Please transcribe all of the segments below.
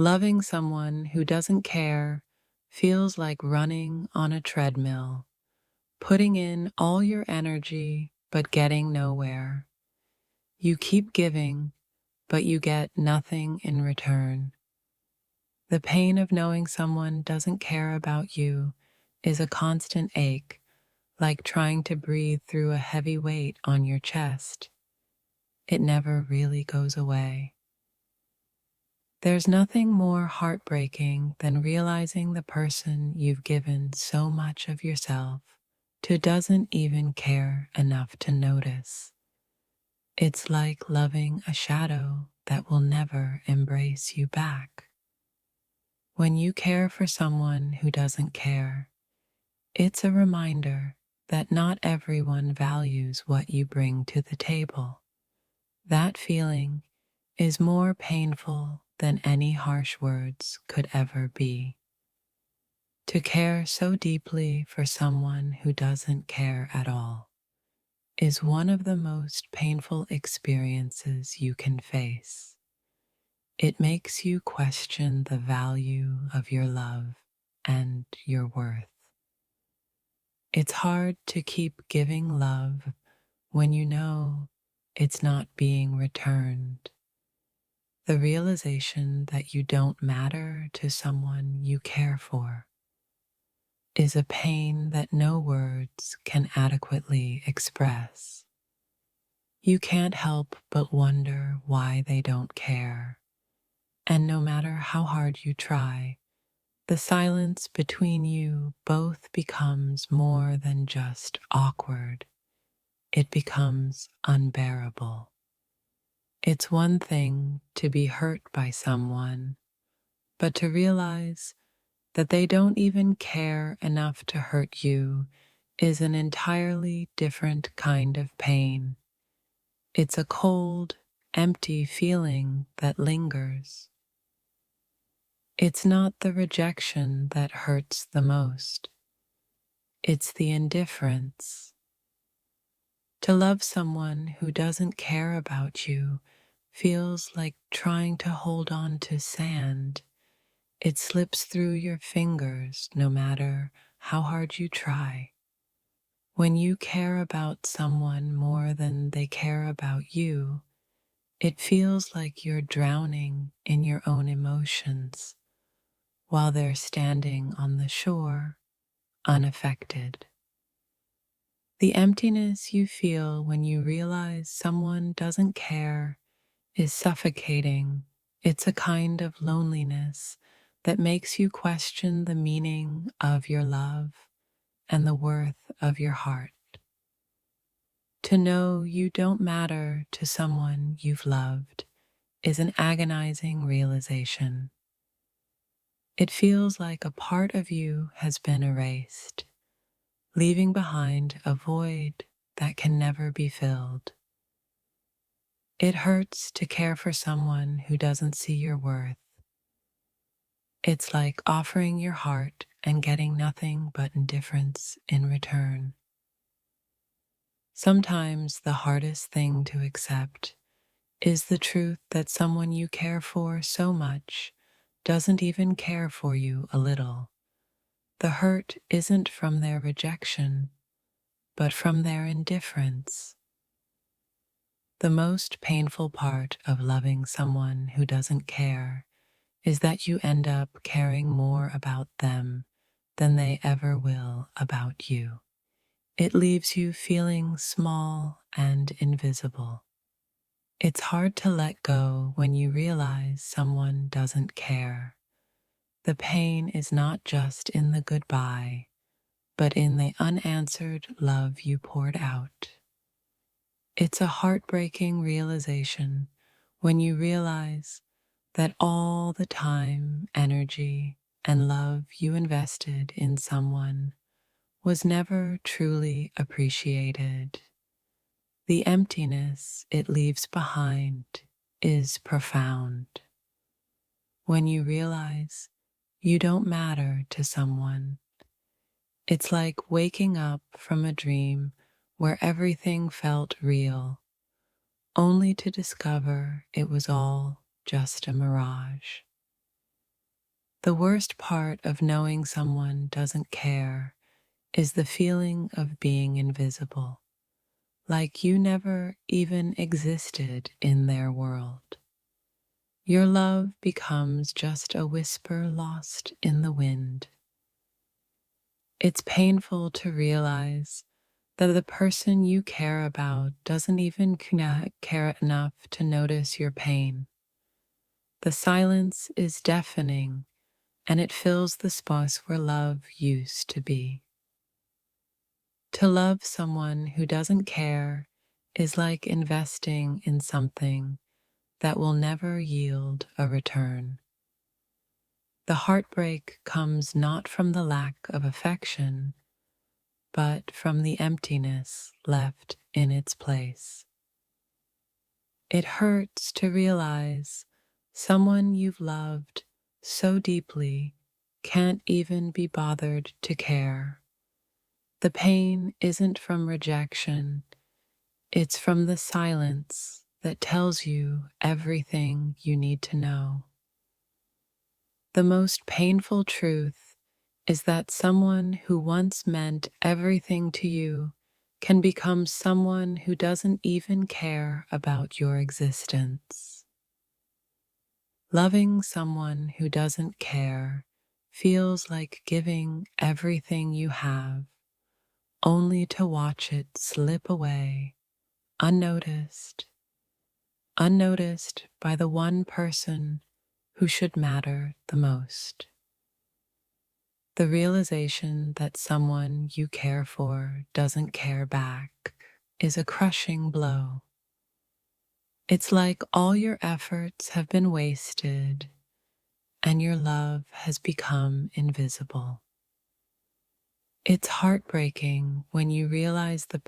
Loving someone who doesn't care feels like running on a treadmill, putting in all your energy but getting nowhere. You keep giving, but you get nothing in return. The pain of knowing someone doesn't care about you is a constant ache, like trying to breathe through a heavy weight on your chest. It never really goes away. There's nothing more heartbreaking than realizing the person you've given so much of yourself to doesn't even care enough to notice. It's like loving a shadow that will never embrace you back. When you care for someone who doesn't care, it's a reminder that not everyone values what you bring to the table. That feeling is more painful than any harsh words could ever be. To care so deeply for someone who doesn't care at all is one of the most painful experiences you can face. It makes you question the value of your love and your worth. It's hard to keep giving love when you know it's not being returned. The realization that you don't matter to someone you care for is a pain that no words can adequately express. You can't help but wonder why they don't care, and no matter how hard you try, the silence between you both becomes more than just awkward. It becomes unbearable. It's one thing to be hurt by someone, but to realize that they don't even care enough to hurt you is an entirely different kind of pain. It's a cold, empty feeling that lingers. It's not the rejection that hurts the most. It's the indifference. To love someone who doesn't care about you feels like trying to hold on to sand. It slips through your fingers no matter how hard you try. When you care about someone more than they care about you, it feels like you're drowning in your own emotions while they're standing on the shore, unaffected. The emptiness you feel when you realize someone doesn't care is suffocating. It's a kind of loneliness that makes you question the meaning of your love and the worth of your heart. To know you don't matter to someone you've loved is an agonizing realization. It feels like a part of you has been erased, leaving behind a void that can never be filled. It hurts to care for someone who doesn't see your worth. It's like offering your heart and getting nothing but indifference in return. Sometimes the hardest thing to accept is the truth that someone you care for so much doesn't even care for you a little. The hurt isn't from their rejection, but from their indifference. The most painful part of loving someone who doesn't care is that you end up caring more about them than they ever will about you. It leaves you feeling small and invisible. It's hard to let go when you realize someone doesn't care. The pain is not just in the goodbye, but in the unanswered love you poured out. It's a heartbreaking realization when you realize that all the time, energy, and love you invested in someone was never truly appreciated. The emptiness it leaves behind is profound. When you realize you don't matter to someone, it's like waking up from a dream where everything felt real, only to discover it was all just a mirage. The worst part of knowing someone doesn't care is the feeling of being invisible, like you never even existed in their world. Your love becomes just a whisper lost in the wind. It's painful to realize that the person you care about doesn't even care enough to notice your pain. The silence is deafening, and it fills the space where love used to be. To love someone who doesn't care is like investing in something that will never yield a return. The heartbreak comes not from the lack of affection, but from the emptiness left in its place. It hurts to realize someone you've loved so deeply can't even be bothered to care. The pain isn't from rejection, it's from the silence that tells you everything you need to know. The most painful truth is that someone who once meant everything to you can become someone who doesn't even care about your existence. Loving someone who doesn't care feels like giving everything you have, only to watch it slip away, unnoticed, unnoticed by the one person who should matter the most. The realization that someone you care for doesn't care back is a crushing blow. It's like all your efforts have been wasted and your love has become invisible. It's heartbreaking when you realize the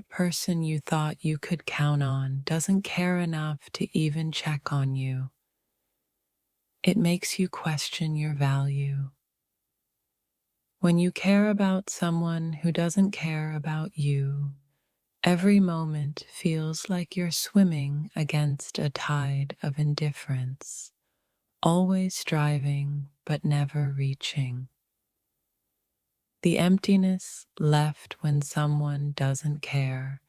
person you thought you could count on doesn't care enough to even check on you. It makes you question your value. When you care about someone who doesn't care about you, every moment feels like you're swimming against a tide of indifference, always striving but never reaching. The emptiness left when someone doesn't care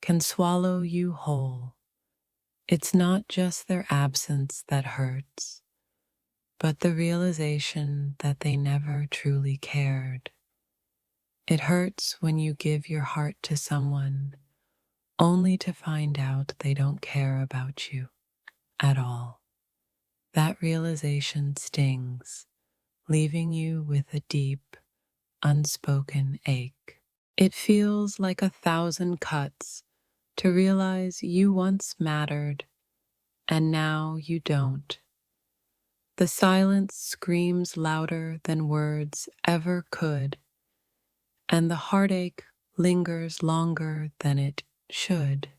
can swallow you whole. It's not just their absence that hurts, but the realization that they never truly cared. It hurts when you give your heart to someone only to find out they don't care about you at all. That realization stings, leaving you with a deep, unspoken ache. It feels like 1,000 cuts to realize you once mattered and now you don't. The silence screams louder than words ever could, and the heartache lingers longer than it should.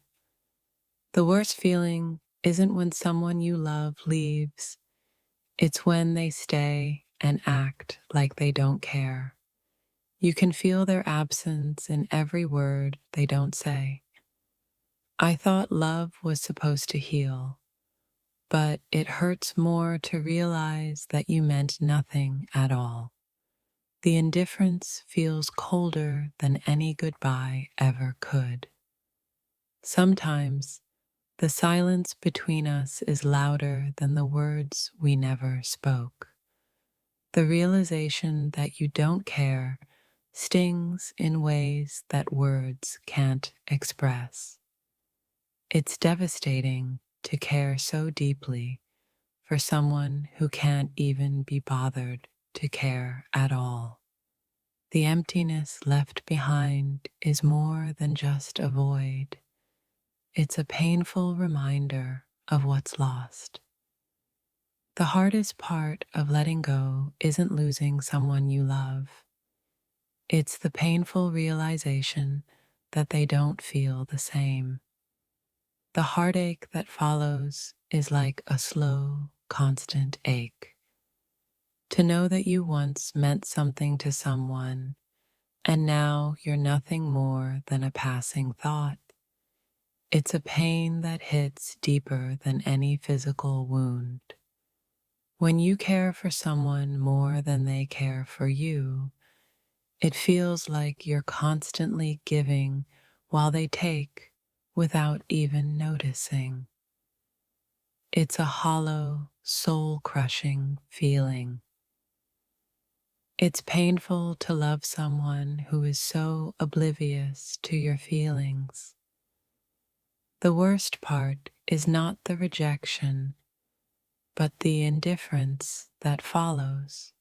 The worst feeling isn't when someone you love leaves, it's when they stay and act like they don't care. You can feel their absence in every word they don't say. I thought love was supposed to heal, but it hurts more to realize that you meant nothing at all. The indifference feels colder than any goodbye ever could. Sometimes, the silence between us is louder than the words we never spoke. The realization that you don't care stings in ways that words can't express. It's devastating to care so deeply for someone who can't even be bothered to care at all. The emptiness left behind is more than just a void. It's a painful reminder of what's lost. The hardest part of letting go isn't losing someone you love. It's the painful realization that they don't feel the same. The heartache that follows is like a slow, constant ache. To know that you once meant something to someone, and now you're nothing more than a passing thought. It's a pain that hits deeper than any physical wound. When you care for someone more than they care for you, it feels like you're constantly giving while they take without even noticing. It's a hollow, soul-crushing feeling. It's painful to love someone who is so oblivious to your feelings. The worst part is not the rejection, but the indifference that follows.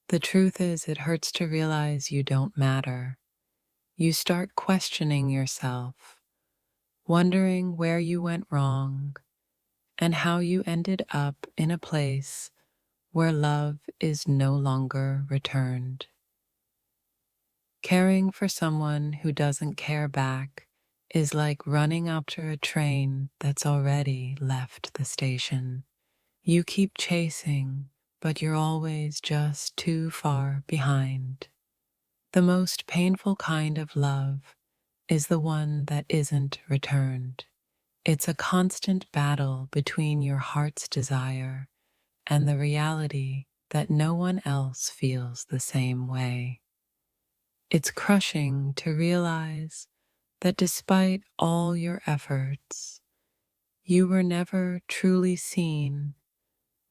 The truth is, it hurts to realize you don't matter. You start questioning yourself, wondering where you went wrong and how you ended up in a place where love is no longer returned. Caring for someone who doesn't care back is like running after a train that's already left the station. You keep chasing, but you're always just too far behind. The most painful kind of love is the one that isn't returned. It's a constant battle between your heart's desire and the reality that no one else feels the same way. It's crushing to realize that despite all your efforts, you were never truly seen,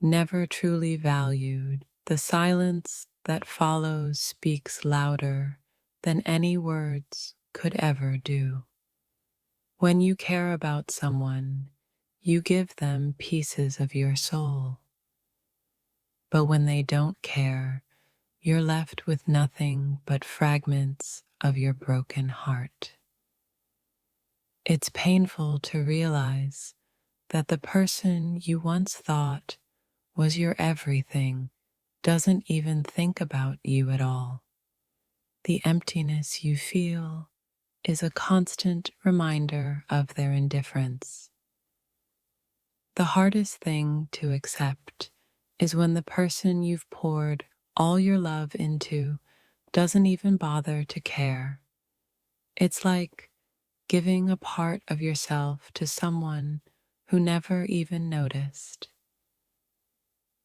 never truly valued. The silence that follows speaks louder than any words could ever do. When you care about someone, you give them pieces of your soul. But when they don't care, you're left with nothing but fragments of your broken heart. It's painful to realize that the person you once thought was your everything doesn't even think about you at all. The emptiness you feel is a constant reminder of their indifference. The hardest thing to accept is when the person you've poured all your love into doesn't even bother to care. It's like giving a part of yourself to someone who never even noticed.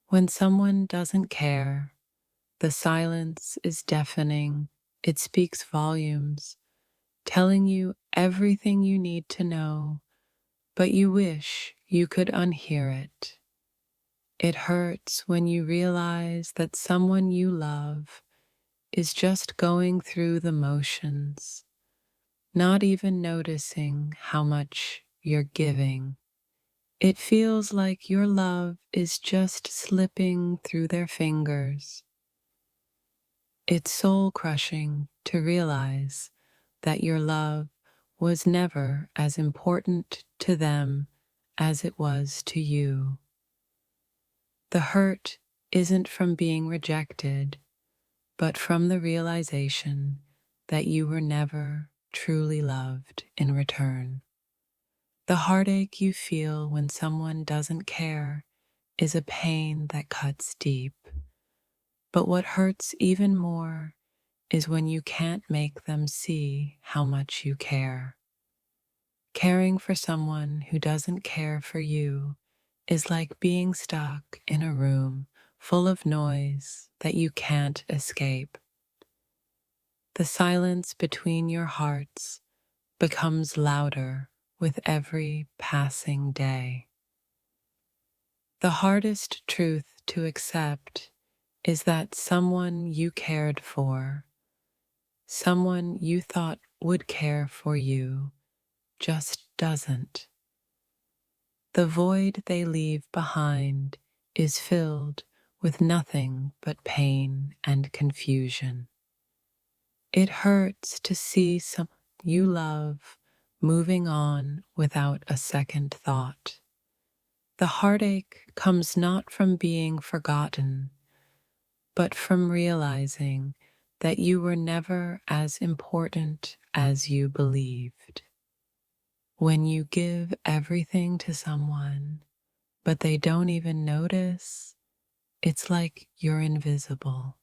When someone doesn't care, the silence is deafening. It speaks volumes, telling you everything you need to know, but you wish you could unhear it. It hurts when you realize that someone you love is just going through the motions, not even noticing how much you're giving. It feels like your love is just slipping through their fingers. It's soul-crushing to realize that your love was never as important to them as it was to you. The hurt isn't from being rejected, but from the realization that you were never truly loved in return. The heartache you feel when someone doesn't care is a pain that cuts deep. But what hurts even more is when you can't make them see how much you care. Caring for someone who doesn't care for you is like being stuck in a room full of noise that you can't escape. The silence between your hearts becomes louder with every passing day. The hardest truth to accept is that someone you cared for, someone you thought would care for you, just doesn't. The void they leave behind is filled with nothing but pain and confusion. It hurts to see someone you love moving on without a second thought. The heartache comes not from being forgotten, but from realizing that you were never as important as you believed. When you give everything to someone, but they don't even notice, it's like you're invisible.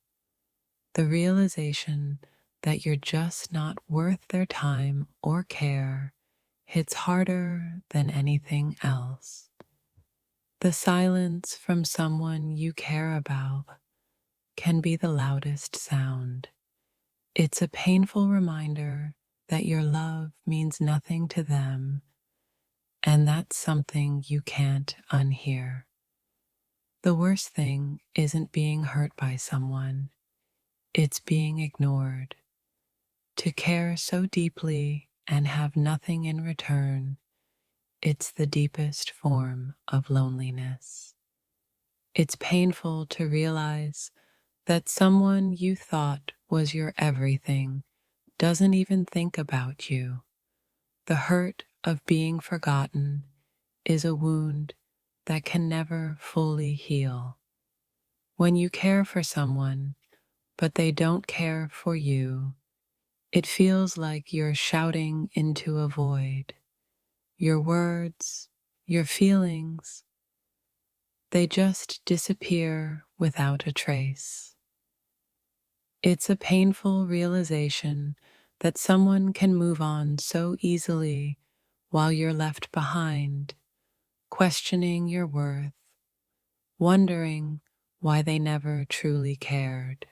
The realization that you're just not worth their time or care hits harder than anything else. The silence from someone you care about can be the loudest sound. It's a painful reminder that your love means nothing to them, and that's something you can't unhear. The worst thing isn't being hurt by someone, it's being ignored. To care so deeply and have nothing in return, it's the deepest form of loneliness. It's painful to realize that someone you thought was your everything doesn't even think about you. The hurt of being forgotten is a wound that can never fully heal. When you care for someone, but they don't care for you, it feels like you're shouting into a void. Your words, your feelings, they just disappear without a trace. It's a painful realization that someone can move on so easily while you're left behind, questioning your worth, wondering why they never truly cared.